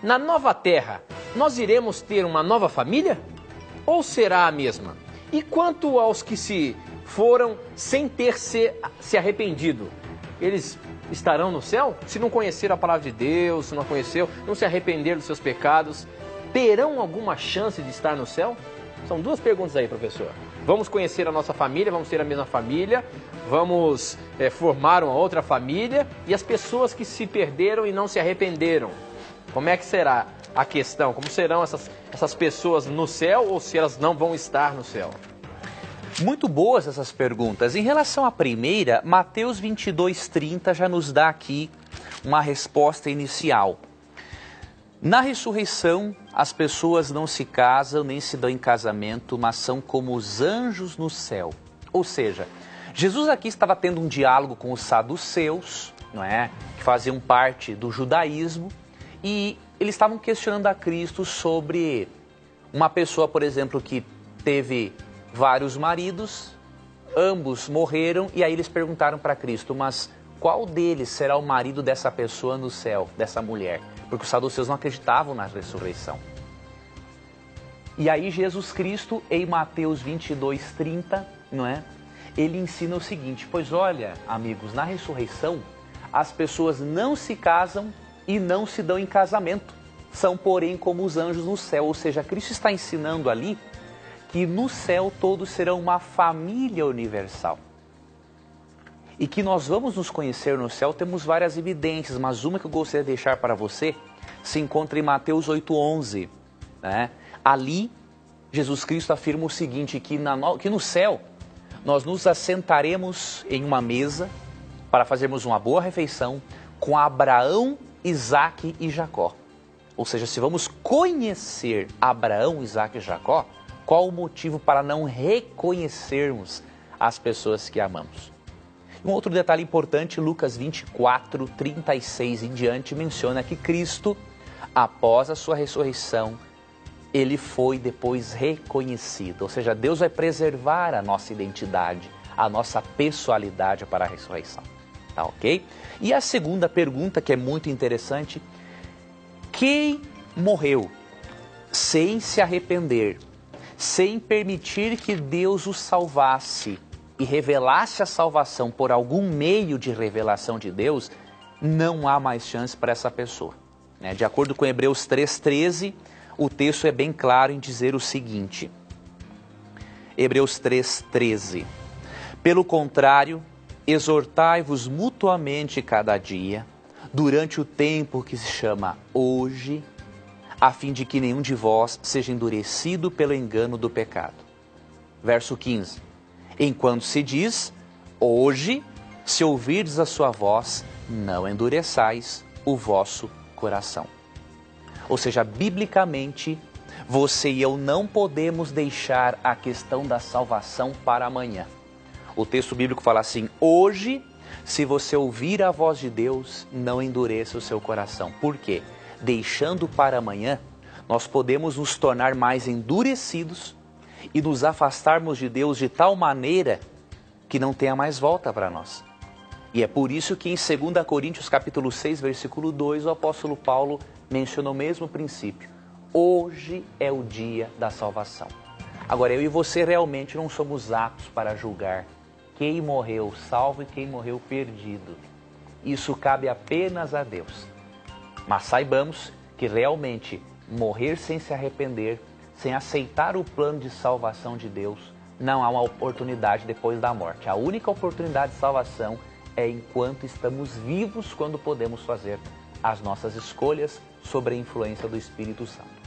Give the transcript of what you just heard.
Na nova terra, nós iremos ter uma nova família? Ou será a mesma? E quanto aos que se foram sem ter se arrependido, eles estarão no céu? Se não conheceram a palavra de Deus, se não conheceu, não se arrependeram dos seus pecados, terão alguma chance de estar no céu? São duas perguntas aí, professor. Vamos conhecer a nossa família, vamos ter a mesma família, vamos formar uma outra família, e as pessoas que se perderam e não se arrependeram, como é que será a questão? Como serão essas pessoas no céu, ou se elas não vão estar no céu? Muito boas essas perguntas. Em relação à primeira, Mateus 22:30 já nos dá aqui uma resposta inicial. Na ressurreição, as pessoas não se casam nem se dão em casamento, mas são como os anjos no céu. Ou seja, Jesus aqui estava tendo um diálogo com os saduceus, não é? Que faziam parte do judaísmo, e eles estavam questionando a Cristo sobre uma pessoa, por exemplo, que teve vários maridos, ambos morreram, e aí eles perguntaram para Cristo, mas qual deles será o marido dessa pessoa no céu, dessa mulher? Porque os saduceus não acreditavam na ressurreição. E aí Jesus Cristo, em Mateus 22:30, não é? Ele ensina o seguinte, pois olha, amigos, na ressurreição, as pessoas não se casam e não se dão em casamento. São, porém, como os anjos no céu. Ou seja, Cristo está ensinando ali que no céu todos serão uma família universal. E que nós vamos nos conhecer no céu, temos várias evidências, mas uma que eu gostaria de deixar para você se encontra em Mateus 8:11. Né? Ali, Jesus Cristo afirma o seguinte, que no céu nós nos assentaremos em uma mesa para fazermos uma boa refeição com Abraão, Isaque e Jacó. Ou seja, se vamos conhecer Abraão, Isaque e Jacó, qual o motivo para não reconhecermos as pessoas que amamos? Um outro detalhe importante, Lucas 24:36 em diante, menciona que Cristo, após a sua ressurreição, ele foi depois reconhecido. Ou seja, Deus vai preservar a nossa identidade, a nossa pessoalidade para a ressurreição. Tá ok? E a segunda pergunta, que é muito interessante, quem morreu sem se arrepender, sem permitir que Deus o salvasse e revelasse a salvação por algum meio de revelação de Deus, não há mais chance para essa pessoa. De acordo com Hebreus 3:13, o texto é bem claro em dizer o seguinte, Hebreus 3:13, pelo contrário, exortai-vos mutuamente cada dia, durante o tempo que se chama hoje, a fim de que nenhum de vós seja endurecido pelo engano do pecado. Verso 15. Enquanto se diz, hoje, se ouvirdes a sua voz, não endureçais o vosso coração. Ou seja, biblicamente, você e eu não podemos deixar a questão da salvação para amanhã. O texto bíblico fala assim, hoje, se você ouvir a voz de Deus, não endureça o seu coração. Por quê? Deixando para amanhã, nós podemos nos tornar mais endurecidos e nos afastarmos de Deus de tal maneira que não tenha mais volta para nós. E é por isso que em 2 Coríntios capítulo 6, versículo 2, o apóstolo Paulo menciona o mesmo princípio. Hoje é o dia da salvação. Agora, eu e você realmente não somos aptos para julgar quem morreu salvo e quem morreu perdido. Isso cabe apenas a Deus. Mas saibamos que realmente morrer sem se arrepender, sem aceitar o plano de salvação de Deus, não há uma oportunidade depois da morte. A única oportunidade de salvação é enquanto estamos vivos, quando podemos fazer as nossas escolhas sobre a influência do Espírito Santo.